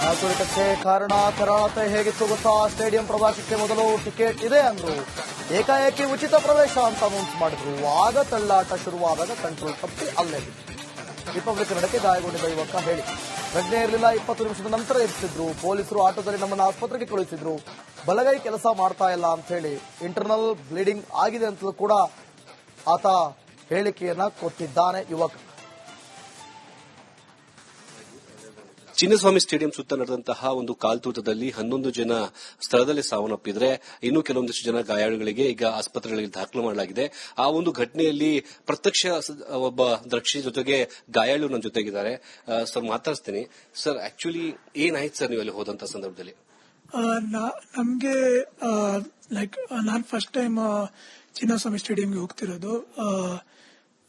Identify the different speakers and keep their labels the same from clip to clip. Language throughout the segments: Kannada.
Speaker 1: ಆತುರಕ್ಕೆ ಕಾರಣ ಕರಾಳತೆ ಹೇಗಿತ್ತು ಗೊತ್ತಾ? ಸ್ಟೇಡಿಯಂ ಪ್ರವೇಶಕ್ಕೆ ಮೊದಲು ಟಿಕೆಟ್ ಇದೆ ಅಂದ್ರು, ಏಕಾಏಕಿ ಉಚಿತ ಪ್ರವೇಶ ಅಂತ ಅನೌನ್ಸ್ ಮಾಡಿದ್ರು. ಆಗ ತಳ್ಳಾಟ ಶುರುವಾದಾಗ ಕಂಟ್ರೋಲ್ ತಪ್ಪಿ ಅಲ್ಲೇ ರಿಪಬ್ಲಿಕ್ ನಡಕ್ಕೆ ಗಾಯಗೊಂಡಿದ್ದ ಯುವಕ ಹೇಳಿ ಪ್ರಜ್ಞೆ ಇರಲಿಲ್ಲ. 20 ನಿಮಿಷದ ನಂತರ ಎಬ್ಬಿಸಿದ್ರು ಪೊಲೀಸರು. ಆಟೋದಲ್ಲಿ ನಮ್ಮನ್ನು ಆಸ್ಪತ್ರೆಗೆ ಕಳುಹಿಸಿದ್ರು. ಬಲಗೈ ಕೆಲಸ ಮಾಡ್ತಾ ಇಲ್ಲ ಅಂತ ಹೇಳಿ, ಇಂಟರ್ನಲ್ ಬ್ಲೀಡಿಂಗ್ ಆಗಿದೆ ಅಂತಲೂ ಕೂಡ ಆತ ಹೇಳಿಕೆಯನ್ನ ಕೊಟ್ಟಿದ್ದಾನೆ ಯುವಕ.
Speaker 2: ಚಿನ್ನಸ್ವಾಮಿ ಸ್ಟೇಡಿಯಂ ಸುತ್ತ ನಡೆದಂತಹ ಒಂದು ಕಾಲ್ತೂಟದಲ್ಲಿ 11 ಜನ ಸ್ಥಳದಲ್ಲಿ ಸಾವನ್ನಪ್ಪಿದ್ರೆ ಇನ್ನು ಕೆಲವೊಂದಿಷ್ಟು ಜನ ಗಾಯಾಳುಗಳಿಗೆ ಈಗ ಆಸ್ಪತ್ರೆಗಳಿಗೆ ದಾಖಲು ಮಾಡಲಾಗಿದೆ. ಆ ಒಂದು ಘಟನೆಯಲ್ಲಿ ಪ್ರತ್ಯಕ್ಷ ಒಬ್ಬ ದಕ್ಷಿ ಜೊತೆಗೆ ಗಾಯಾಳು ನನ್ನ ಜೊತೆಗಿದ್ದಾರೆ. ಸರ್ ಮಾತಾಡ್ತೀನಿ. ಸರ್ ಆಕ್ಚುಲಿ ಏನಾಯ್ತು ಸರ್ ನೀವು ಅಲ್ಲಿ ಹೋದಂತ ಸಂದರ್ಭದಲ್ಲಿ?
Speaker 3: ನಮ್ಗೆ ನಾನು ಫಸ್ಟ್ ಟೈಮ್ ಚಿನ್ನಸ್ವಾಮಿ ಸ್ಟೇಡಿಯಂಗೆ ಹೋಗ್ತಿರೋದು.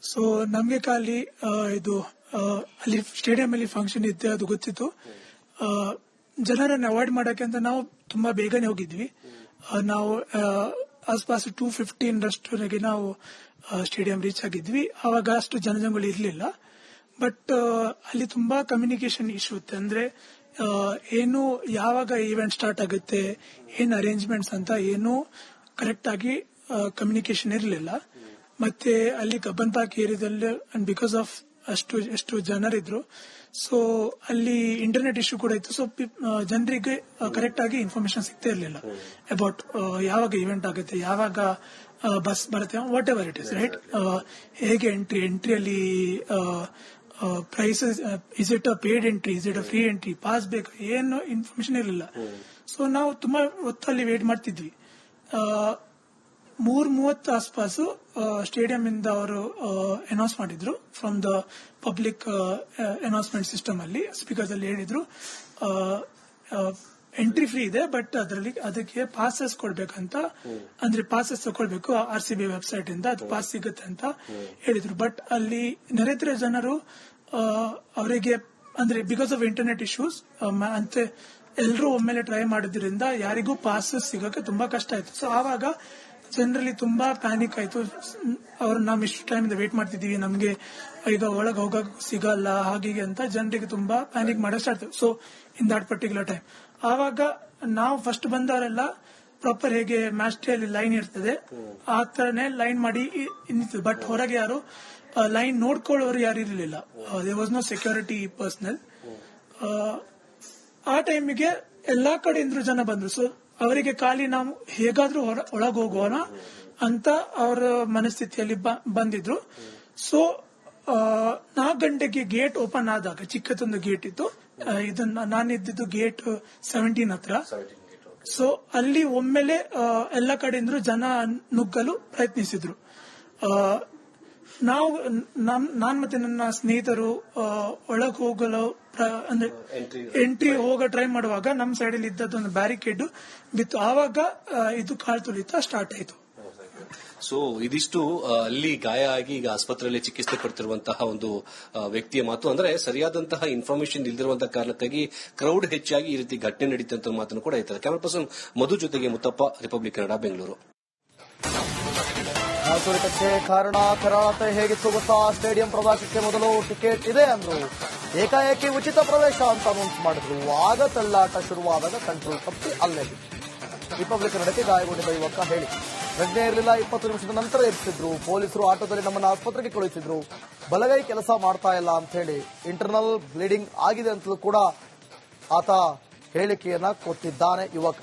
Speaker 3: ಸೊ ನಮ್ಗೆ ಖಾಲಿ ಇದು ಅಲ್ಲಿ ಸ್ಟೇಡಿಯಂ ಅಲ್ಲಿ ಫಂಕ್ಷನ್ ಇದ್ದೆ, ಅದು ಗೊತ್ತಿತ್ತು. ಜನರನ್ನು ಅವಾಯ್ಡ್ ಮಾಡಕ್ಕೆ ಅಂತ ನಾವು ತುಂಬಾ ಬೇಗನೆ ಹೋಗಿದ್ವಿ. ನಾವು ಆಸ್ಪಾಸ್ 2:15 ರಷ್ಟೊರೆಗೆ ನಾವು ಸ್ಟೇಡಿಯಂ ರೀಚ್ ಆಗಿದ್ವಿ. ಆವಾಗ ಅಷ್ಟು ಜನಜಂಗುಳಿ ಇರಲಿಲ್ಲ. ಬಟ್ ಅಲ್ಲಿ ತುಂಬಾ ಕಮ್ಯುನಿಕೇಶನ್ ಇಶ್ಯೂ ಇತ್ತು. ಅಂದ್ರೆ ಏನು ಯಾವಾಗ ಈವೆಂಟ್ ಸ್ಟಾರ್ಟ್ ಆಗುತ್ತೆ, ಏನ್ ಅರೇಂಜ್ಮೆಂಟ್ಸ್ ಅಂತ ಏನು ಕರೆಕ್ಟ್ ಆಗಿ ಕಮ್ಯುನಿಕೇಶನ್ ಇರಲಿಲ್ಲ. ಮತ್ತೆ ಅಲ್ಲಿ ಕಬ್ಬನ್ ಪಾರ್ಕ್ ಏರಿಯಾದಲ್ಲಿ ಬಿಕಾಸ್ ಆಫ್ ಎಷ್ಟು ಜನರಿದ್ರು, ಸೊ ಅಲ್ಲಿ ಇಂಟರ್ನೆಟ್ ಇಶ್ಯೂ ಕೂಡ ಇತ್ತು. ಸೊ ಜನರಿಗೆ ಕರೆಕ್ಟ್ ಆಗಿ ಇನ್ಫಾರ್ಮೇಶನ್ ಸಿಗ್ತಾ ಇರಲಿಲ್ಲ ಅಬೌಟ್ ಯಾವಾಗ ಇವೆಂಟ್ ಆಗುತ್ತೆ, ಯಾವಾಗ ಬಸ್ ಬರುತ್ತೆ, whatever it is right. ಹೇಗೆ ಎಂಟ್ರಿಯಲ್ಲಿ prices, is it a paid entry, is it a free entry, pass ಬೇಕು, ಏನು ಇನ್ಫಾರ್ಮೇಶನ್ ಇರಲಿಲ್ಲ. ಸೊ ನಾವು ತುಂಬಾ ಹೊತ್ತಲ್ಲಿ ವೇಟ್ ಮಾಡ್ತಿದ್ವಿ. 3:30 ಆಸ್ಪಾಸು ಸ್ಟೇಡಿಯಂ ಇಂದ ಅವರು ಅನೌನ್ಸ್ ಮಾಡಿದ್ರು from the public announcement system ಅಲ್ಲಿ, ಸ್ಪೀಕರ್ಸ್ ಅಲ್ಲಿ ಹೇಳಿದ್ರು ಎಂಟ್ರಿ ಫ್ರೀ ಇದೆ, ಬಟ್ ಅದಕ್ಕೆ ಪಾಸಸ್ ಕೊಡ್ಬೇಕಂತ, ಅಂದ್ರೆ ಪಾಸಸ್ ತಗೊಳ್ಬೇಕು RCB ವೆಬ್ಸೈಟ್ ಇಂದ, ಅದು ಪಾಸ್ ಸಿಗುತ್ತೆ ಅಂತ ಹೇಳಿದ್ರು. ಬಟ್ ಅಲ್ಲಿ ನೆರೆದಿರೋ ಜನರು ಅವರಿಗೆ ಅಂದ್ರೆ ಬಿಕಾಸ್ ಆಫ್ ಇಂಟರ್ನೆಟ್ ಇಶ್ಯೂಸ್ ಅಂತೆ ಎಲ್ಲರೂ ಒಮ್ಮೆಲೆ ಟ್ರೈ ಮಾಡಿದ್ರಿಂದ ಯಾರಿಗೂ ಪಾಸಸ್ ಸಿಗಕ್ಕೆ ತುಂಬಾ ಕಷ್ಟ ಆಯ್ತು. ಸೊ ಆವಾಗ ಜನರಲ್ಲಿ ತುಂಬಾ ಪ್ಯಾನಿಕ್ ಆಯ್ತು. ನಾವು ಇಷ್ಟು ಟೈಮ್ ವೇಟ್ ಮಾಡ್ತಿದೀವಿ, ನಮ್ಗೆ ಈಗ ಒಳಗೆ ಹೋಗಕ್ ಸಿಗಲ್ಲ ಹಾಗೆ ಅಂತ ಜನರಿಗೆ ತುಂಬಾ ಪ್ಯಾನಿಕ್ ಮಾಡಕ್ ಸ್ಟಾರ್ಟ್ ಆಯ್ತು. So in that particular time ಆವಾಗ ನಾವು ಫಸ್ಟ್ ಬಂದವರೆಲ್ಲ ಪ್ರಾಪರ್ ಹೇಗೆ ಮ್ಯಾಚ್ ಡೇ ಅಲ್ಲಿ ಲೈನ್ ಇರ್ತದೆ ಆ ತರನೇ ಲೈನ್ ಮಾಡಿ ನಿಂತಿದ್ರು. ಬಟ್ ಹೊರಗೆ ಯಾರು ಲೈನ್ ನೋಡ್ಕೊಳ್ಳೋರು ಯಾರು ಇರಲಿಲ್ಲ. There was no security personnel. ಆ ಟೈಮಿಗೆ ಎಲ್ಲಾ ಕಡೆಯಿಂದ ಜನ ಬಂದ್ರು. ಸೊ ಅವರಿಗೆ ಖಾಲಿ ನಾವು ಹೇಗಾದ್ರೂ ಒಳಗೆ ಹೋಗೋಣ ಅಂತ ಅವರ ಮನಸ್ಥಿತಿಯಲ್ಲಿ ಬಂದಿದ್ರು. ಸೊ 4 ಗಂಟೆಗೆ ಗೇಟ್ ಓಪನ್ ಆದಾಗ, ಚಿಕ್ಕದೊಂದು ಗೇಟ್ ಇತ್ತು, ಇದನ್ನ ನಾನಿದ್ದು ಗೇಟ್ 17 ಹತ್ರ. ಸೊ ಅಲ್ಲಿ ಒಮ್ಮೆಲೆ ಎಲ್ಲ ಕಡೆಯಿಂದ ಜನ ನುಗ್ಗಲು ಪ್ರಯತ್ನಿಸಿದ್ರು. ನಾನ್ ಮತ್ತೆ ನನ್ನ ಸ್ನೇಹಿತರು ಒಳಗೆ ಹೋಗಲು ಅಂದ್ರೆ ಎಂಟ್ರಿ ಹೋಗ ಟ್ರೈ ಮಾಡುವಾಗ ನಮ್ಮ ಸೈಡ್ ಅಲ್ಲಿ ಇದ್ದದೊಂದು ಬ್ಯಾರಿಕೇಡ್ ಬಿತ್ತು. ಆವಾಗ ಇದು ಕಾಳ್ತುಳಿತ ಸ್ಟಾರ್ಟ್ ಆಯ್ತು.
Speaker 2: ಸೊ ಇದಿಷ್ಟು ಅಲ್ಲಿ ಗಾಯ ಆಗಿ ಈಗ ಆಸ್ಪತ್ರೆಯಲ್ಲಿ ಚಿಕಿತ್ಸೆ ಪಡ್ತಿರುವಂತಹ ಒಂದು ವ್ಯಕ್ತಿಯ ಮಾತು. ಅಂದ್ರೆ ಸರಿಯಾದಂತಹ ಇನ್ಫಾರ್ಮೇಶನ್ ಇಲ್ದಿರುವಂತಹ ಕಾರಣಕ್ಕಾಗಿ ಕ್ರೌಡ್ ಹೆಚ್ಚಾಗಿ ಈ ರೀತಿ ಘಟನೆ ನಡೀತಂತ ಮಾತನ್ನು ಕೂಡ ಇರ್ತಾರೆ. ಕ್ಯಾಮರಾ ಪರ್ಸನ್ ಮಧು ಜೊತೆಗೆ ಮುತ್ತಪ್ಪ, ರಿಪಬ್ಲಿಕ್ ಕನ್ನಡ, ಬೆಂಗಳೂರು.
Speaker 1: ಆತುರಕ್ಕೆ ಕಾರಣ ಕರಾಳತೆ ಹೇಗಿತ್ತು ಗೊತ್ತಾ? ಸ್ಟೇಡಿಯಂ ಪ್ರವೇಶಕ್ಕೆ ಮೊದಲು ಟಿಕೆಟ್ ಇದೆ ಅಂದ್ರು, ಏಕಾಏಕಿ ಉಚಿತ ಪ್ರವೇಶ ಅಂತ ಅನೌನ್ಸ್ ಮಾಡಿದ್ರು. ಆಗ ತಳ್ಳಾಟ ಶುರುವಾದಾಗ ಕಂಟ್ರೋಲ್ ತಪ್ಪಿ ಅಲ್ಲೇ ರಿಪಬ್ಲಿಕ್ ನಡಕ್ಕೆ ಗಾಯಗೊಂಡಿದ್ದ ಯುವಕ ಹೇಳಿ ಪ್ರಜ್ಞೆ ಇರಲಿಲ್ಲ. 20 ನಿಮಿಷದ ನಂತರ ಎಬ್ಬಿಸಿದ್ರು ಪೊಲೀಸರು. ಆಟೋದಲ್ಲಿ ನಮ್ಮನ್ನು ಆಸ್ಪತ್ರೆಗೆ ಕಳುಹಿಸಿದ್ರು. ಬಲಗೈ ಕೆಲಸ ಮಾಡ್ತಾ ಇಲ್ಲ ಅಂತ ಹೇಳಿ, ಇಂಟರ್ನಲ್ ಬ್ಲೀಡಿಂಗ್ ಆಗಿದೆ ಅಂತಲೂ ಕೂಡ ಆತ ಹೇಳಿಕೆಯನ್ನ ಕೊಟ್ಟಿದ್ದಾನೆ ಯುವಕ.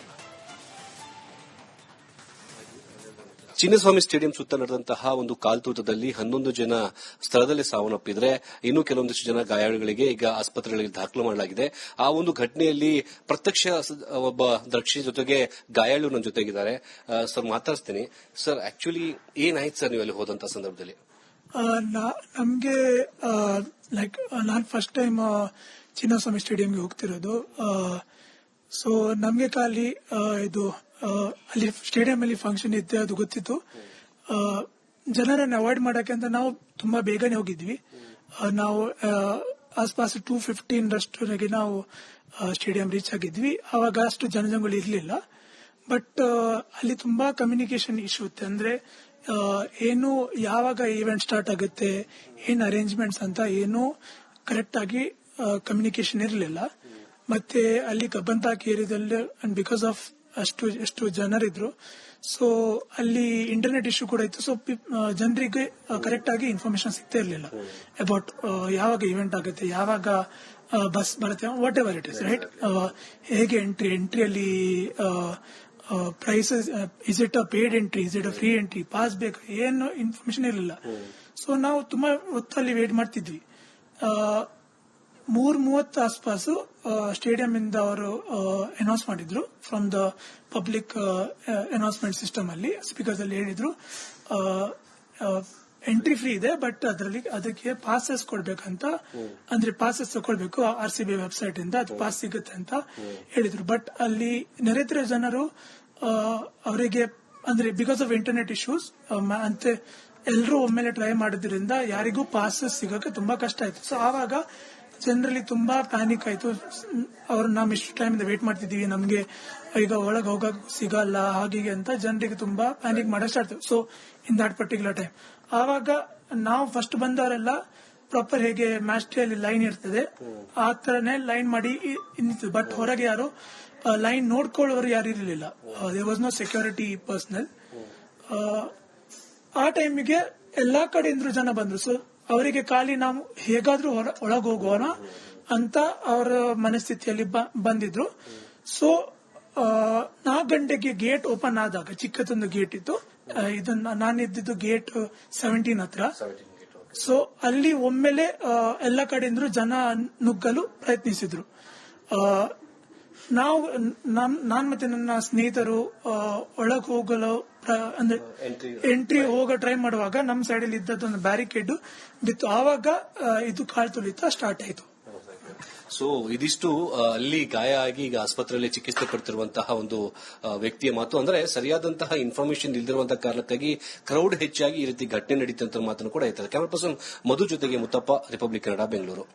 Speaker 2: ಚಿನ್ನಸ್ವಾಮಿ ಸ್ಟೇಡಿಯಂ ಸುತ್ತ ನಡೆದಂತಹ ಒಂದು ಕಾಲ್ತೂಟದಲ್ಲಿ 11 ಜನ ಸ್ಥಳದಲ್ಲಿ ಸಾವನ್ನಪ್ಪಿದ್ರೆ ಇನ್ನು ಕೆಲವೊಂದಿಷ್ಟು ಜನ ಗಾಯಾಳುಗಳಿಗೆ ಈಗ ಆಸ್ಪತ್ರೆಗಳಿಗೆ ದಾಖಲು ಮಾಡಲಾಗಿದೆ. ಆ ಒಂದು ಘಟನೆಯಲ್ಲಿ ಪ್ರತ್ಯಕ್ಷ ಒಬ್ಬ ದಕ್ಷಿ ಜೊತೆಗೆ ಗಾಯಾಳು ನನ್ನ ಜೊತೆಗಿದ್ದಾರೆ. ಸರ್ ಮಾತಾಡ್ತೀನಿ. ಸರ್ ಆಕ್ಚುಲಿ ಏನಾಯ್ತು ಸರ್ ನೀವು ಅಲ್ಲಿ ಹೋದಂತ ಸಂದರ್ಭದಲ್ಲಿ?
Speaker 3: ನಮ್ಗೆ ನಾನು ಫಸ್ಟ್ ಟೈಮ್ ಚಿನ್ನಸ್ವಾಮಿ ಸ್ಟೇಡಿಯಂಗೆ ಹೋಗ್ತಿರೋದು. ಸೊ ನಮ್ಗೆ ಖಾಲಿ ಇದು ಅಲ್ಲಿ ಸ್ಟೇಡಿಯಂ ಅಲ್ಲಿ ಫಂಕ್ಷನ್ ಇದ್ದೆ, ಅದು ಗೊತ್ತಿತ್ತು. ಜನರನ್ನು ಅವಾಯ್ಡ್ ಮಾಡಕ್ಕೆ ಅಂತ ನಾವು ತುಂಬಾ ಬೇಗನೆ ಹೋಗಿದ್ವಿ. ನಾವು ಆಸ್ಪಾಸ್ 2:15 ರಷ್ಟೊರೆಗೆ ನಾವು ಸ್ಟೇಡಿಯಂ ರೀಚ್ ಆಗಿದ್ವಿ. ಆವಾಗ ಅಷ್ಟು ಜನಜಂಗುಳಿ ಇರಲಿಲ್ಲ. ಬಟ್ ಅಲ್ಲಿ ತುಂಬಾ ಕಮ್ಯುನಿಕೇಶನ್ ಇಶ್ಯೂ ಇತ್ತು. ಅಂದ್ರೆ ಏನು ಯಾವಾಗ ಈವೆಂಟ್ ಸ್ಟಾರ್ಟ್ ಆಗುತ್ತೆ, ಏನ್ ಅರೇಂಜ್ಮೆಂಟ್ಸ್ ಅಂತ ಏನು ಕರೆಕ್ಟ್ ಆಗಿ ಕಮ್ಯುನಿಕೇಶನ್ ಇರಲಿಲ್ಲ. ಮತ್ತೆ ಅಲ್ಲಿ ಕಬ್ಬಂತಾಕಿ ಏರಿಯಾದಲ್ಲಿ ಅಂಡ್ ಬಿಕಾಸ್ ಆಫ್ ಎಷ್ಟು ಜನರಿದ್ರು, ಸೊ ಅಲ್ಲಿ ಇಂಟರ್ನೆಟ್ ಇಶ್ಯೂ ಕೂಡ ಇತ್ತು. ಸೊ ಜನರಿಗೆ ಕರೆಕ್ಟ್ ಆಗಿ ಇನ್ಫಾರ್ಮೇಶನ್ ಸಿಗ್ತಾ ಇರಲಿಲ್ಲ ಅಬೌಟ್ ಯಾವಾಗ ಇವೆಂಟ್ ಆಗುತ್ತೆ, ಯಾವಾಗ ಬಸ್ ಬರುತ್ತೆ, whatever it is right. ಹೇಗೆ ಎಂಟ್ರಿಯಲ್ಲಿ prices, is it a paid entry, is it a free entry, pass ಬೇಕು, ಏನು ಇನ್ಫಾರ್ಮೇಶನ್ ಇರಲಿಲ್ಲ. ಸೊ ನಾವು ತುಂಬಾ ಹೊತ್ತಲ್ಲಿ ವೇಟ್ ಮಾಡ್ತಿದ್ವಿ. 3:30 ಆಸ್ಪಾಸು ಸ್ಟೇಡಿಯಂ ಇಂದ ಅವರು ಅನೌನ್ಸ್ ಮಾಡಿದ್ರು from the public announcement system ಅಲ್ಲಿ, ಸ್ಪೀಕರ್ಸ್ ಅಲ್ಲಿ ಹೇಳಿದ್ರು ಎಂಟ್ರಿ ಫ್ರೀ ಇದೆ, ಬಟ್ ಅದಕ್ಕೆ ಪಾಸಸ್ ಕೊಡ್ಬೇಕಂತ, ಅಂದ್ರೆ ಪಾಸಸ್ ತಗೊಳ್ಬೇಕು RCB ವೆಬ್ಸೈಟ್ ಇಂದ, ಅದು ಪಾಸ್ ಸಿಗುತ್ತೆ ಅಂತ ಹೇಳಿದ್ರು. ಬಟ್ ಅಲ್ಲಿ ನೆರೆದಿರೋ ಜನರು ಅವರಿಗೆ ಅಂದ್ರೆ ಬಿಕಾಸ್ ಆಫ್ ಇಂಟರ್ನೆಟ್ ಇಶ್ಯೂಸ್ ಅಂತೆ ಎಲ್ಲರೂ ಒಮ್ಮೆಲೆ ಟ್ರೈ ಮಾಡೋದ್ರಿಂದ ಯಾರಿಗೂ ಪಾಸಸ್ ಸಿಗಕ್ಕೆ ತುಂಬಾ ಕಷ್ಟ ಆಯ್ತು. ಸೊ ಆವಾಗ ಜನರಲ್ಲಿ ತುಂಬಾ ಪ್ಯಾನಿಕ್ ಆಯ್ತು. ಅವ್ರು ನಾವು ಇಷ್ಟು ಟೈಮ್ ವೇಟ್ ಮಾಡ್ತಿದೀವಿ, ನಮ್ಗೆ ಈಗ ಒಳಗೆ ಹೋಗಕ್ ಸಿಗಲ್ಲ ಹಾಗೆ ಅಂತ ಜನರಿಗೆ ತುಂಬಾ ಪ್ಯಾನಿಕ್ ಮಾಡಕ್ ಸ್ಟಾರ್ಟ್ ಆಯ್ತು. So in that particular time ಆವಾಗ ನಾವು ಫಸ್ಟ್ ಬಂದವರೆಲ್ಲ ಪ್ರಾಪರ್ ಹೇಗೆ ಮ್ಯಾಚ್ ಡೇ ಅಲ್ಲಿ ಲೈನ್ ಇರ್ತದೆ ಆ ತರನೇ ಲೈನ್ ಮಾಡಿ ನಿಂತಿದ್ದು. ಬಟ್ ಹೊರಗೆ ಯಾರು ಲೈನ್ ನೋಡ್ಕೊಳ್ಳೋರು ಯಾರು ಇರಲಿಲ್ಲ. There was no security personnel. ಆ ಟೈಮಿಗೆ ಎಲ್ಲಾ ಕಡೆಯಿಂದ ಜನ ಬಂದ್ರು. ಸೊ ಅವರಿಗೆ ಖಾಲಿ ನಾವು ಹೇಗಾದ್ರೂ ಒಳಗೆ ಹೋಗೋಣ ಅಂತ ಅವರ ಮನಸ್ಥಿತಿಯಲ್ಲಿ ಬಂದಿದ್ರು. ಸೊ 4 ಗಂಟೆಗೆ ಗೇಟ್ ಓಪನ್ ಆದಾಗ, ಚಿಕ್ಕದೊಂದು ಗೇಟ್ ಇತ್ತು, ಇದನ್ನ ನಾನಿದ್ದು ಗೇಟ್ 17 ಹತ್ರ. ಸೊ ಅಲ್ಲಿ ಒಮ್ಮೆಲೆ ಎಲ್ಲ ಕಡೆಯಿಂದ ಜನ ನುಗ್ಗಲು ಪ್ರಯತ್ನಿಸಿದ್ರು. ನಾನ್ ಮತ್ತೆ ನನ್ನ ಸ್ನೇಹಿತರು ಒಳಗೆ ಹೋಗಲು ಅಂದ್ರೆ ಎಂಟ್ರಿ ಹೋಗೋ ಟ್ರೈ ಮಾಡುವಾಗ ನಮ್ಮ ಸೈಡ್ ಅಲ್ಲಿ ಇದ್ದದೊಂದು ಬ್ಯಾರಿಕೇಡ್ ಬಿತ್ತು. ಆವಾಗ ಇದು ಕಾಲ್ತುಳಿತ ಸ್ಟಾರ್ಟ್ ಆಯ್ತು.
Speaker 2: ಸೊ ಇದಿಷ್ಟು ಅಲ್ಲಿ ಗಾಯ ಆಗಿ ಈಗ ಆಸ್ಪತ್ರೆಯಲ್ಲಿ ಚಿಕಿತ್ಸೆ ಪಡ್ತಿರುವಂತಹ ಒಂದು ವ್ಯಕ್ತಿಯ ಮಾತು. ಅಂದ್ರೆ ಸರಿಯಾದಂತಹ ಇನ್ಫಾರ್ಮೇಶನ್ ಇಲ್ದಿರುವಂತಹ ಕಾರಣಕ್ಕಾಗಿ ಕ್ರೌಡ್ ಹೆಚ್ಚಾಗಿ ಈ ರೀತಿ ಘಟನೆ ನಡೀತಂತ ಮಾತನ್ನು ಕೂಡ ಹೇಳ್ತಾರೆ. ಕ್ಯಾಮರಾ ಪರ್ಸನ್ ಮಧು ಜೊತೆಗೆ ಮುತ್ತಪ್ಪ, ರಿಪಬ್ಲಿಕ್ ಕನ್ನಡ, ಬೆಂಗಳೂರು.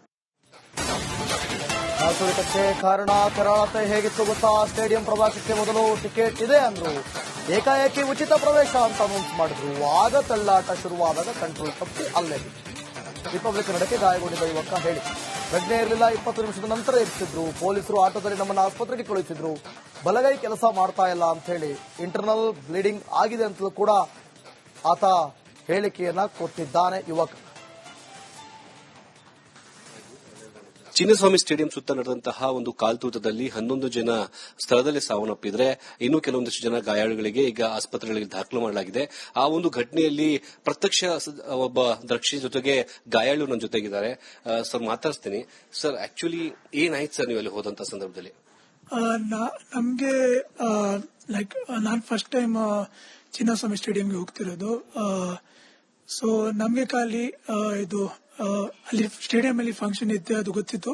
Speaker 1: ಕಾಲ್ತುಳಿತಕ್ಕೆ ಕಾರಣ ಕರಾಳತೆ ಹೇಗಿತ್ತು ಗೊತ್ತಾ? ಸ್ಟೇಡಿಯಂ ಪ್ರವಾಸಕ್ಕೆ ಮೊದಲು ಟಿಕೆಟ್ ಇದೆ ಅಂದ್ರು, ಏಕಾಏಕಿ ಉಚಿತ ಪ್ರವೇಶ ಅಂತ ಅನೌನ್ಸ್ ಮಾಡಿದ್ರು. ಆಗ ತಳ್ಳಾಟ ಶುರುವಾದಾಗ ಕಂಟ್ರೋಲ್ ತಪ್ಪಿ ಅಲ್ಲೇ ರಿಪಬ್ಲಿಕ್ ಕನ್ನಡಕ್ಕೆ ಗಾಯಗೊಂಡಿದ್ದ ಯುವಕ ಹೇಳಿ, ಪ್ರಜ್ಞೆ ಇರಲಿಲ್ಲ, 20 ನಿಮಿಷದ ನಂತರ ಇರಿಸಿದ್ರು. ಪೊಲೀಸರು ಆಟೋದಲ್ಲಿ ನಮ್ಮನ್ನು ಆಸ್ಪತ್ರೆಗೆ ಕಳುಹಿಸಿದ್ರು. ಬಲಗೈ ಕೆಲಸ ಮಾಡ್ತಾ ಇಲ್ಲ ಅಂತ ಹೇಳಿ, ಇಂಟರ್ನಲ್ ಬ್ಲೀಡಿಂಗ್ ಆಗಿದೆ ಅಂತಲೂ ಕೂಡ ಆತ ಹೇಳಿಕೆಯನ್ನ ಕೊಟ್ಟಿದ್ದಾನೆ ಯುವಕ.
Speaker 2: ಚಿನ್ನಸ್ವಾಮಿ ಸ್ಟೇಡಿಯಂ ಸುತ್ತ ನಡೆದಂತಹ ಒಂದು ಕಾಲ್ತೂತದಲ್ಲಿ 11 ಜನ ಸ್ಥಳದಲ್ಲಿ ಸಾವನ್ನಪ್ಪಿದ್ರೆ ಇನ್ನು ಕೆಲವೊಂದಿಷ್ಟು ಜನ ಗಾಯಾಳುಗಳಿಗೆ ಈಗ ಆಸ್ಪತ್ರೆಗಳಿಗೆ ದಾಖಲು ಮಾಡಲಾಗಿದೆ. ಆ ಒಂದು ಘಟನೆಯಲ್ಲಿ ಪ್ರತ್ಯಕ್ಷ ಒಬ್ಬ ದರ್ಶಿ ಜೊತೆಗೆ ಗಾಯಾಳು ನನ್ನ ಜೊತೆಗಿದ್ದಾರೆ. ಸರ್ ಮಾತಾಡ್ತೀನಿ. ಸರ್ ಆಕ್ಚುಲಿ ಏನಾಯ್ತು ಸರ್ ನೀವು ಅಲ್ಲಿ ಹೋದಂತ ಸಂದರ್ಭದಲ್ಲಿ?
Speaker 3: ನಮ್ಗೆ ಲೈಕ್ ನಾನ್ ಫಸ್ಟ್ ಟೈಮ್ ಚಿನ್ನಸ್ವಾಮಿ ಸ್ಟೇಡಿಯಂಗೆ ಹೋಗ್ತಿರೋದು. ಸೊ ನಮ್ಗೆ ಖಾಲಿ ಇದು ಅಲ್ಲಿ ಸ್ಟೇಡಿಯಂ ಅಲ್ಲಿ ಫಂಕ್ಷನ್ ಇತ್ತು, ಅದು ಗೊತ್ತಿತ್ತು.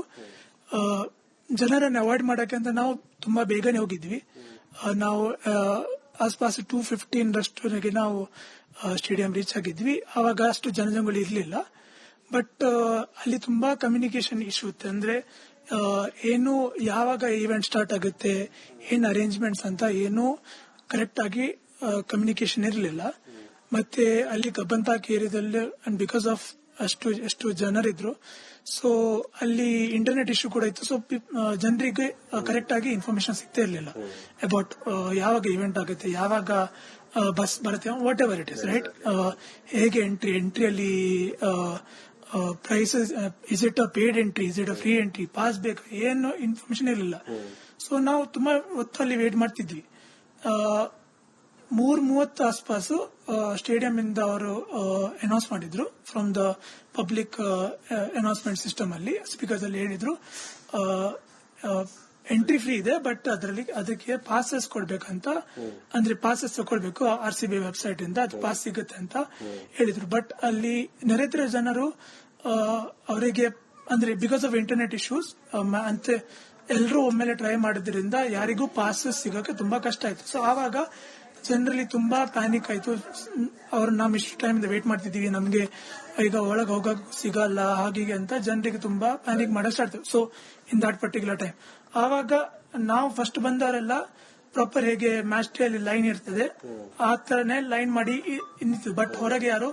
Speaker 3: ಜನರನ್ನು ಅವಾಯ್ಡ್ ಮಾಡಕ್ಕೆ ಅಂತ ನಾವು ತುಂಬಾ ಬೇಗನೆ ಹೋಗಿದ್ವಿ. ನಾವು ಆಸ್ಪಾಸ್ 2:15 ರಷ್ಟೊಳಗೆ ನಾವು ಸ್ಟೇಡಿಯಂ ರೀಚ್ ಆಗಿದ್ವಿ. ಆವಾಗ ಅಷ್ಟು ಜನಜಂಗುಳಿ ಇರಲಿಲ್ಲ. ಬಟ್ ಅಲ್ಲಿ ತುಂಬಾ ಕಮ್ಯುನಿಕೇಶನ್ ಇಶ್ಯೂ ಇತ್ತು. ಅಂದ್ರೆ ಏನು ಯಾವಾಗ ಈವೆಂಟ್ ಸ್ಟಾರ್ಟ್ ಆಗುತ್ತೆ, ಏನ್ ಅರೇಂಜ್ಮೆಂಟ್ಸ್ ಅಂತ ಏನು ಕರೆಕ್ಟ್ ಆಗಿ ಕಮ್ಯುನಿಕೇಶನ್ ಇರಲಿಲ್ಲ. ಮತ್ತೆ ಅಲ್ಲಿ ಕಬ್ಬಂತಾಕಿ ಏರಿಯಾದಲ್ಲಿ ಅಂಡ್ ಬಿಕಾಸ್ ಆಫ್ ಎಷ್ಟು ಜನರಿದ್ರು, ಸೊ ಅಲ್ಲಿ ಇಂಟರ್ನೆಟ್ ಇಶ್ಯೂ ಕೂಡ ಇತ್ತು. ಸೊ ಜನರಿಗೆ ಕರೆಕ್ಟ್ ಆಗಿ ಇನ್ಫಾರ್ಮೇಶನ್ ಸಿಗ್ತಾ ಇರಲಿಲ್ಲ ಅಬೌಟ್ ಯಾವಾಗ ಇವೆಂಟ್ ಆಗುತ್ತೆ, ಯಾವಾಗ ಬಸ್ ಬರುತ್ತೆ, whatever it is right. ಹೇಗೆ ಎಂಟ್ರಿಯಲ್ಲಿ prices, is it a paid entry, is it a free entry, pass ಬೇಕು, ಏನು ಇನ್ಫಾರ್ಮೇಶನ್ ಇರಲಿಲ್ಲ. ಸೊ ನಾವು ತುಂಬಾ ಹೊತ್ತಲ್ಲಿ ವೇಟ್ ಮಾಡ್ತಿದ್ವಿ. 3:30 ಆಸ್ಪಾಸು ಸ್ಟೇಡಿಯಂ ಇಂದ ಅವರು ಅನೌನ್ಸ್ ಮಾಡಿದ್ರು from the public announcement system ಅಲ್ಲಿ, ಸ್ಪೀಕರ್ಸ್ ಅಲ್ಲಿ ಹೇಳಿದ್ರು ಎಂಟ್ರಿ ಫ್ರೀ ಇದೆ, ಬಟ್ ಅದಕ್ಕೆ ಪಾಸಸ್ ಕೊಡ್ಬೇಕಂತ, ಅಂದ್ರೆ ಪಾಸಸ್ ತಗೊಳ್ಬೇಕು RCB ವೆಬ್ಸೈಟ್ ಇಂದ, ಅದು ಪಾಸ್ ಸಿಗುತ್ತೆ ಅಂತ ಹೇಳಿದ್ರು. ಬಟ್ ಅಲ್ಲಿ ನೆರೆದಿರೋ ಜನರು ಅವರಿಗೆ ಅಂದ್ರೆ ಬಿಕಾಸ್ ಆಫ್ ಇಂಟರ್ನೆಟ್ ಇಶ್ಯೂಸ್ ಅಂತೆ ಎಲ್ಲರೂ ಒಮ್ಮೆಲೆ ಟ್ರೈ ಮಾಡೋದ್ರಿಂದ ಯಾರಿಗೂ ಪಾಸಸ್ ಸಿಗಕ್ಕೆ ತುಂಬಾ ಕಷ್ಟ ಆಯ್ತು. ಸೊ ಆವಾಗ ಜನರಲ್ಲಿ ತುಂಬಾ ಪ್ಯಾನಿಕ್ ಆಯ್ತು. ಅವ್ರು ನಾವು ಇಷ್ಟು ಟೈಮ್ ವೇಟ್ ಮಾಡ್ತಿದೀವಿ, ನಮ್ಗೆ ಈಗ ಒಳಗೆ ಹೋಗಕ್ ಸಿಗಲ್ಲ ಹಾಗೆ ಅಂತ ಜನರಿಗೆ ತುಂಬಾ ಪ್ಯಾನಿಕ್ ಮಾಡಕ್ ಸ್ಟಾರ್ಟ್ ಆಯ್ತು. So in that particular time ಆವಾಗ ನಾವು ಫಸ್ಟ್ ಬಂದವರೆಲ್ಲ ಪ್ರಾಪರ್ ಹೇಗೆ ಮ್ಯಾಚ್ ಡೇ ಅಲ್ಲಿ ಲೈನ್ ಇರ್ತದೆ ಆ ತರನೇ ಲೈನ್ ಮಾಡಿ ನಿಂತಿದ್ದು. ಬಟ್ ಹೊರಗೆ ಯಾರು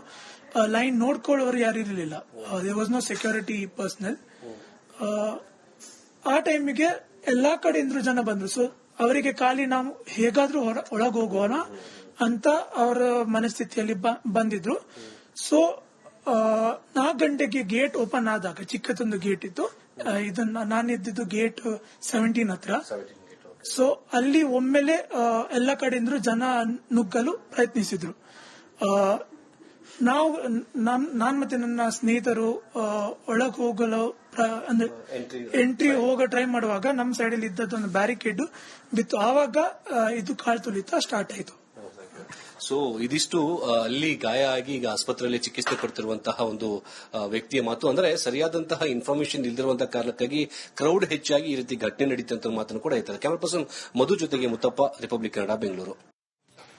Speaker 3: ಲೈನ್ ನೋಡ್ಕೊಳ್ಳೋರು ಯಾರು ಇರಲಿಲ್ಲ. There was no security personnel. ಆ ಟೈಮಿಗೆ ಎಲ್ಲಾ ಕಡೆಯಿಂದ ಜನ ಬಂದ್ರು. ಸೊ ಅವರಿಗೆ ಖಾಲಿ ನಾವು ಹೇಗಾದ್ರೂ ಒಳಗೆ ಹೋಗೋಣ ಅಂತ ಅವರ ಮನಸ್ಥಿತಿಯಲ್ಲಿ ಬಂದಿದ್ರು. ಸೊ 4 ಗಂಟೆಗೆ ಗೇಟ್ ಓಪನ್ ಆದಾಗ ಚಿಕ್ಕದೊಂದು ಗೇಟ್ ಇತ್ತು. ಇದನ್ನ ನಾನಿದ್ದು ಗೇಟ್ 17 ಹತ್ರ. ಸೊ ಅಲ್ಲಿ ಒಮ್ಮೆಲೆ ಎಲ್ಲ ಕಡೆಯಿಂದ ಜನ ನುಗ್ಗಲು ಪ್ರಯತ್ನಿಸಿದ್ರು. ನಾವು ನಾನ್ ಮತ್ತೆ ನನ್ನ ಸ್ನೇಹಿತರು ಒಳಗೆ ಹೋಗಲು ಅಂದ್ರೆ ಎಂಟ್ರಿ ಹೋಗೋ ಟ್ರೈ ಮಾಡುವಾಗ ನಮ್ಮ ಸೈಡ್ ಅಲ್ಲಿ ಇದ್ದದೊಂದು ಬ್ಯಾರಿಕೇಡ್ ಬಿತ್ತು. ಆವಾಗ ಇದು ಕಾಳ್ತುಳಿತ ಸ್ಟಾರ್ಟ್ ಆಯಿತು.
Speaker 2: ಸೊ ಇದಿಷ್ಟು ಅಲ್ಲಿ ಗಾಯ ಆಗಿ ಈಗ ಆಸ್ಪತ್ರೆಯಲ್ಲಿ ಚಿಕಿತ್ಸೆ ಪಡ್ತಿರುವಂತಹ ಒಂದು ವ್ಯಕ್ತಿಯ ಮಾತು. ಅಂದ್ರೆ ಸರಿಯಾದಂತಹ ಇನ್ಫಾರ್ಮೇಶನ್ ಇಲ್ದಿರುವಂತಹ ಕಾರಣಕ್ಕಾಗಿ ಕ್ರೌಡ್ ಹೆಚ್ಚಾಗಿ ಈ ರೀತಿ ಘಟನೆ ನಡೀತೆ ಅಂತ ಮಾತನ್ನು ಕೂಡ ಹೇಳ್ತಾರೆ. ಕ್ಯಾಮರಾ ಪರ್ಸನ್ ಮಧು ಜೊತೆಗೆ ಮುತ್ತಪ್ಪ, ರಿಪಬ್ಲಿಕ್ ಕನ್ನಡ, ಬೆಂಗಳೂರು.